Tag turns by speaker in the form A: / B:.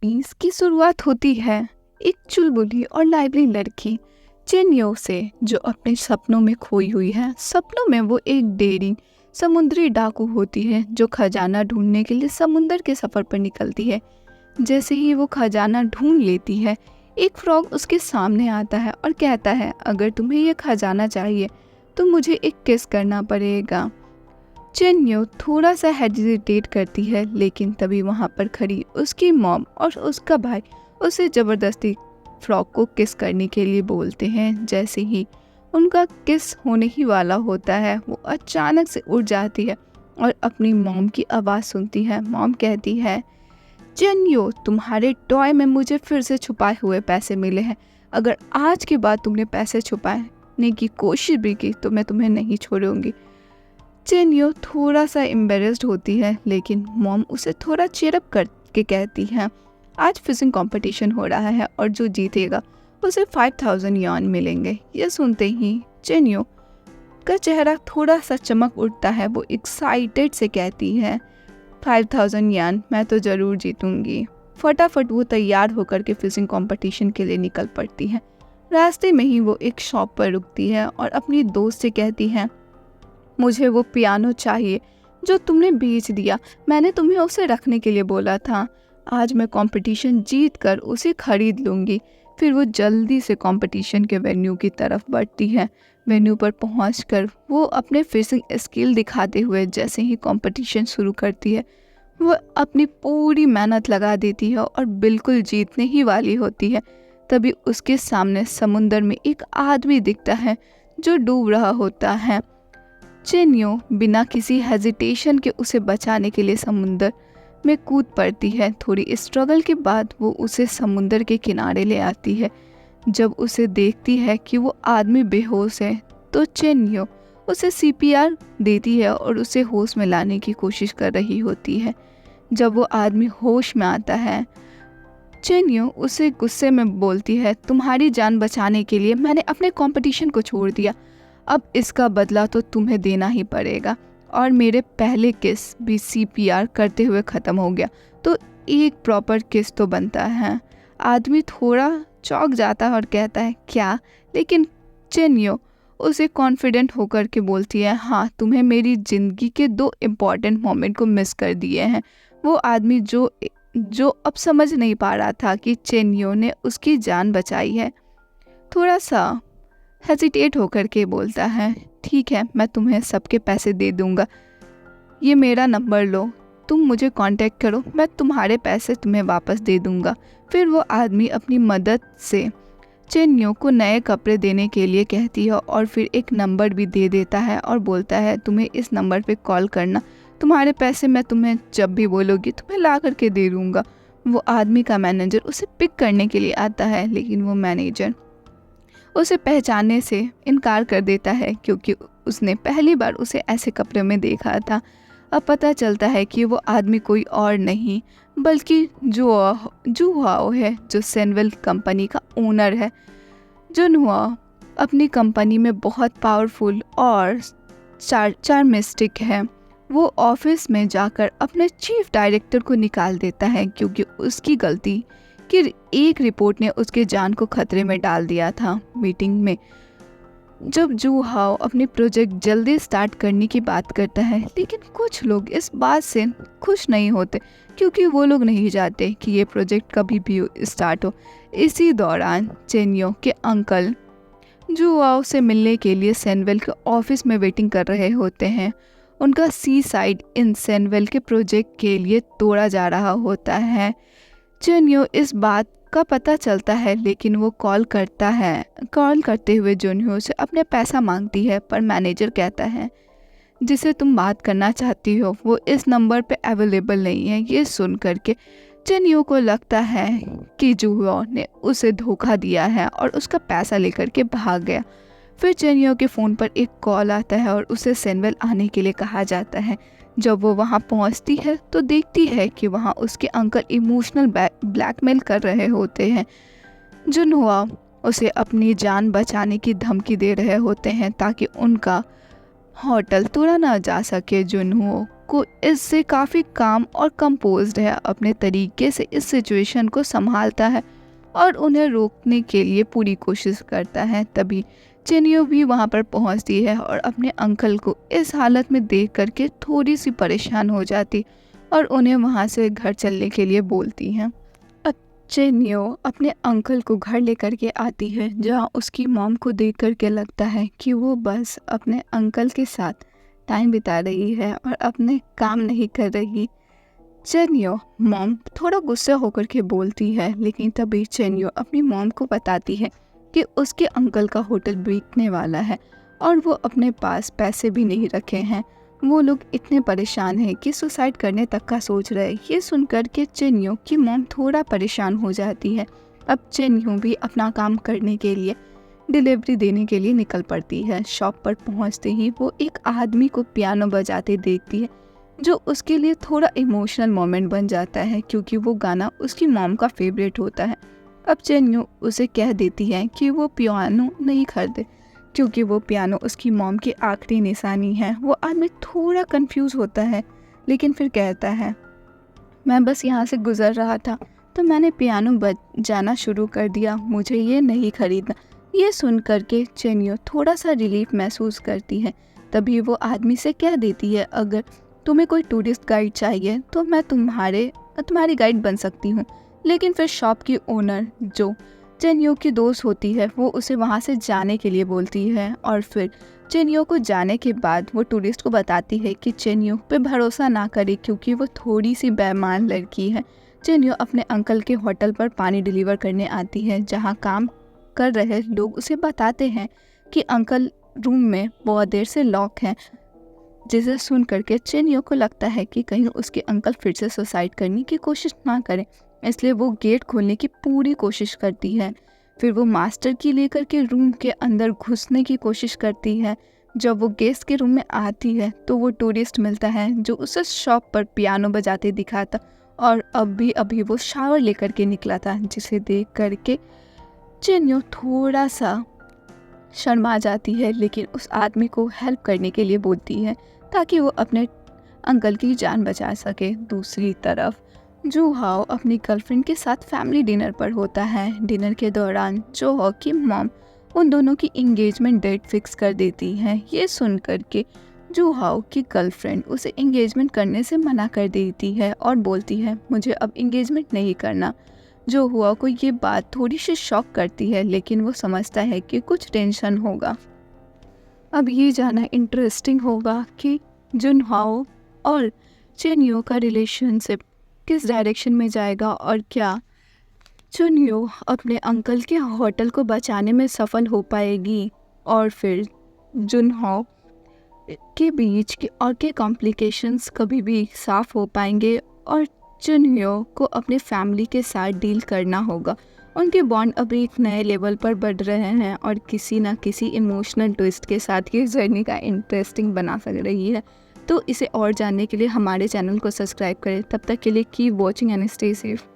A: इसकी शुरुआत होती है एक चुलबुली और लाइवली लड़की चेन्यो से, जो अपने सपनों में खोई हुई है। सपनों में वो एक डेयरिंग समुद्री डाकू होती है जो खजाना ढूंढने के लिए समुद्र के सफ़र पर निकलती है। जैसे ही वो खजाना ढूंढ लेती है, एक फ्रॉग उसके सामने आता है और कहता है, अगर तुम्हें यह खजाना चाहिए तो मुझे एक किस करना पड़ेगा। चेन्यो थोड़ा सा हेजिटेट करती है, लेकिन तभी वहाँ पर खड़ी उसकी मॉम और उसका भाई उसे ज़बरदस्ती फ्रॉक को किस करने के लिए बोलते हैं। जैसे ही उनका किस होने ही वाला होता है, वो अचानक से उठ जाती है और अपनी मॉम की आवाज़ सुनती है। मॉम कहती है, चेन्यो, तुम्हारे टॉय में मुझे फिर से छुपाए हुए पैसे मिले हैं। अगर आज के बाद तुमने पैसे छुपाने की कोशिश भी की तो मैं तुम्हें नहीं छोड़ूंगी। चेन्यो थोड़ा सा एम्बेरस्ड होती है, लेकिन मॉम उसे थोड़ा चीयरअप करके कहती है, आज फिशिंग कंपटीशन हो रहा है और जो जीतेगा उसे 5000 यॉन मिलेंगे। यह सुनते ही चेन्यो का चेहरा थोड़ा सा चमक उठता है। वो एक्साइटेड से कहती है, 5000 यॉन, मैं तो ज़रूर जीतूंगी। फटाफट वो तैयार होकर के फिशिंग कंपटीशन के लिए निकल पड़ती है। रास्ते में ही वो एक शॉप पर रुकती है और अपनी दोस्त से कहती है, मुझे वो पियानो चाहिए जो तुमने बेच दिया। मैंने तुम्हें उसे रखने के लिए बोला था। आज मैं कंपटीशन जीत कर उसे खरीद लूँगी। फिर वो जल्दी से कंपटीशन के वेन्यू की तरफ बढ़ती है। वेन्यू पर पहुंचकर वो अपने फिशिंग स्किल दिखाते हुए जैसे ही कंपटीशन शुरू करती है, वो अपनी पूरी मेहनत लगा देती है और बिल्कुल जीतने ही वाली होती है। तभी उसके सामने समुंदर में एक आदमी दिखता है जो डूब रहा होता है। चेन्यो बिना किसी हेजिटेशन के उसे बचाने के लिए समुंदर में कूद पड़ती है। थोड़ी स्ट्रगल के बाद वो उसे समुंदर के किनारे ले आती है। जब उसे देखती है कि वो आदमी बेहोश है, तो चेन्यो उसे सीपीआर देती है और उसे होश में लाने की कोशिश कर रही होती है। जब वो आदमी होश में आता है, चेन्यो उसे गुस्से में बोलती है, तुम्हारी जान बचाने के लिए मैंने अपने कंपटीशन को छोड़ दिया। अब इसका बदला तो तुम्हें देना ही पड़ेगा। और मेरे पहले किस भी सीपीआर करते हुए ख़त्म हो गया, तो एक प्रॉपर किस तो बनता है। आदमी थोड़ा चौंक जाता है और कहता है, क्या? लेकिन चेन्यो उसे कॉन्फिडेंट होकर के बोलती है, हाँ, तुम्हें मेरी ज़िंदगी के 2 इम्पॉर्टेंट मोमेंट को मिस कर दिए हैं। वो आदमी जो अब समझ नहीं पा रहा था कि चेन्यो ने उसकी जान बचाई है, थोड़ा सा हेजिटेट होकर के बोलता है, ठीक है, मैं तुम्हें सबके पैसे दे दूंगा। ये मेरा नंबर लो, तुम मुझे कांटेक्ट करो, मैं तुम्हारे पैसे तुम्हें वापस दे दूंगा। फिर वो आदमी अपनी मदद से चेन्यो को नए कपड़े देने के लिए कहती है और फिर एक नंबर भी दे देता है और बोलता है, तुम्हें इस नंबर पे कॉल करना, तुम्हारे पैसे मैं तुम्हें जब भी बोलोगी तुम्हें ला करके दे दूँगा। वो आदमी का मैनेजर उसे पिक करने के लिए आता है, लेकिन वो मैनेजर उसे पहचानने से इनकार कर देता है क्योंकि उसने पहली बार उसे ऐसे कपड़े में देखा था। अब पता चलता है कि वो आदमी कोई और नहीं बल्कि जुहाओ है, जो सेनवेल कंपनी का ओनर है। जुनहुआ अपनी कंपनी में बहुत पावरफुल और चार्मिस्टिक है। वो ऑफिस में जाकर अपने चीफ डायरेक्टर को निकाल देता है क्योंकि उसकी गलती कि एक रिपोर्ट ने उसके जान को खतरे में डाल दिया था। मीटिंग में जब जुहाओ अपनी प्रोजेक्ट जल्दी स्टार्ट करने की बात करता है, लेकिन कुछ लोग इस बात से खुश नहीं होते क्योंकि वो लोग नहीं चाहते कि ये प्रोजेक्ट कभी भी स्टार्ट हो। इसी दौरान चेन्यो के अंकल जुहाओ से मिलने के लिए सेनवेल के ऑफिस में वेटिंग कर रहे होते हैं। उनका सी साइड इन सेनवेल के प्रोजेक्ट के लिए तोड़ा जा रहा होता है। चेन्यो इस बात का पता चलता है, लेकिन वो कॉल करते हुए जुनहो से अपने पैसा मांगती है, पर मैनेजर कहता है, जिसे तुम बात करना चाहती हो वो इस नंबर पे अवेलेबल नहीं है। ये सुन करके चेन्यो को लगता है कि जुहो ने उसे धोखा दिया है और उसका पैसा लेकर के भाग गया। फिर चेन्यो के फ़ोन पर एक कॉल आता है और उसे सेनवेल आने के लिए कहा जाता है। जब वो वहाँ पहुँचती है तो देखती है कि वहाँ उसके अंकल इमोशनल ब्लैकमेल कर रहे होते हैं। जुनहुआ उसे अपनी जान बचाने की धमकी दे रहे होते हैं ताकि उनका होटल तोड़ा ना जा सके। जुनहो को इससे काफ़ी काम और कंपोज्ड है, अपने तरीके से इस सिचुएशन को संभालता है और उन्हें रोकने के लिए पूरी कोशिश करता है। तभी चिन्यो भी वहाँ पर पहुँचती है और अपने अंकल को इस हालत में देख करके थोड़ी सी परेशान हो जाती और उन्हें वहाँ से घर चलने के लिए बोलती हैं। अब चिन्यो अपने अंकल को घर लेकर के आती है, जहाँ उसकी मॉम को देख करके लगता है कि वो बस अपने अंकल के साथ टाइम बिता रही है और अपने काम नहीं कर रही। चिन्यो मॉम थोड़ा गुस्सा होकर के बोलती है, लेकिन तभी चिन्यो अपनी मॉम को बताती है कि उसके अंकल का होटल बिकने वाला है और वो अपने पास पैसे भी नहीं रखे हैं। वो लोग इतने परेशान हैं कि सुसाइड करने तक का सोच रहे। ये सुनकर के चिन्यो की मॉम थोड़ा परेशान हो जाती है। अब चिन्यो भी अपना काम करने के लिए डिलीवरी देने के लिए निकल पड़ती है। शॉप पर पहुंचते ही वो एक आदमी को पियानो बजाते देखती है, जो उसके लिए थोड़ा इमोशनल मोमेंट बन जाता है, क्योंकि वो गाना उसकी मॉम का फेवरेट होता है। अब चिन्यो उसे कह देती है कि वो पियानो नहीं खरीदे, क्योंकि वो पियानो उसकी मॉम की आखिरी निशानी है। वो आदमी थोड़ा कंफ्यूज होता है, लेकिन फिर कहता है, मैं बस यहाँ से गुजर रहा था तो मैंने पियानो बजाना शुरू कर दिया, मुझे ये नहीं खरीदना। ये सुन करके चिन्यो थोड़ा सा रिलीफ महसूस करती है। तभी वो आदमी से कह देती है, अगर तुम्हें कोई टूरिस्ट गाइड चाहिए तो मैं तुम्हारी गाइड बन सकती हूँ। लेकिन फिर शॉप की ओनर, जो चिन्यो की दोस्त होती है, वो उसे वहाँ से जाने के लिए बोलती है और फिर चिन्यो को जाने के बाद वो टूरिस्ट को बताती है कि चिन्यो पे भरोसा ना करे, क्योंकि वो थोड़ी सी बेईमान लड़की है। चिन्यो अपने अंकल के होटल पर पानी डिलीवर करने आती है, जहाँ काम कर रहे लोग उसे बताते हैं कि अंकल रूम में बहुत देर से लॉक हैं, जिसे सुन करके चिन्यो को लगता है कि कहीं उसके अंकल फिर से सुसाइड करने की कोशिश ना करें, इसलिए वो गेट खोलने की पूरी कोशिश करती है। फिर वो मास्टर की लेकर के रूम के अंदर घुसने की कोशिश करती है। जब वो गेस्ट के रूम में आती है तो वो टूरिस्ट मिलता है, जो उसे शॉप पर पियानो बजाते दिखा था और अभी वो शावर लेकर के निकला था, जिसे देख करके चिन्यो थोड़ा सा शर्मा जाती है, लेकिन उस आदमी को हेल्प करने के लिए बोलती है ताकि वो अपने अंकल की जान बचा सके। दूसरी तरफ जूहाओ अपनी गर्लफ्रेंड के साथ फैमिली डिनर पर होता है। डिनर के दौरान जूहाओ की मॉम उन दोनों की एंगेजमेंट डेट फिक्स कर देती है। ये सुन करके जूहाओ की गर्लफ्रेंड उसे एंगेजमेंट करने से मना कर देती है और बोलती है, मुझे अब एंगेजमेंट नहीं करना। जूहाओ को ये बात थोड़ी सी शॉक करती है, लेकिन वो समझता है कि कुछ टेंशन होगा। अब ये जानना इंटरेस्टिंग होगा कि जूहाओ और चिन्यो का रिलेशनशिप किस डायरेक्शन में जाएगा और क्या चिन्यो अपने अंकल के होटल को बचाने में सफल हो पाएगी और फिर जूहाओ के बीच के कॉम्प्लिकेशंस कभी भी साफ हो पाएंगे और चिन्यो को अपने फैमिली के साथ डील करना होगा। उनके बॉन्ड अभी एक नए लेवल पर बढ़ रहे हैं और किसी ना किसी इमोशनल ट्विस्ट के साथ ये जर्नी का इंटरेस्टिंग बना सक रही है। तो इसे और जानने के लिए हमारे चैनल को सब्सक्राइब करें। तब तक के लिए keep watching and stay safe.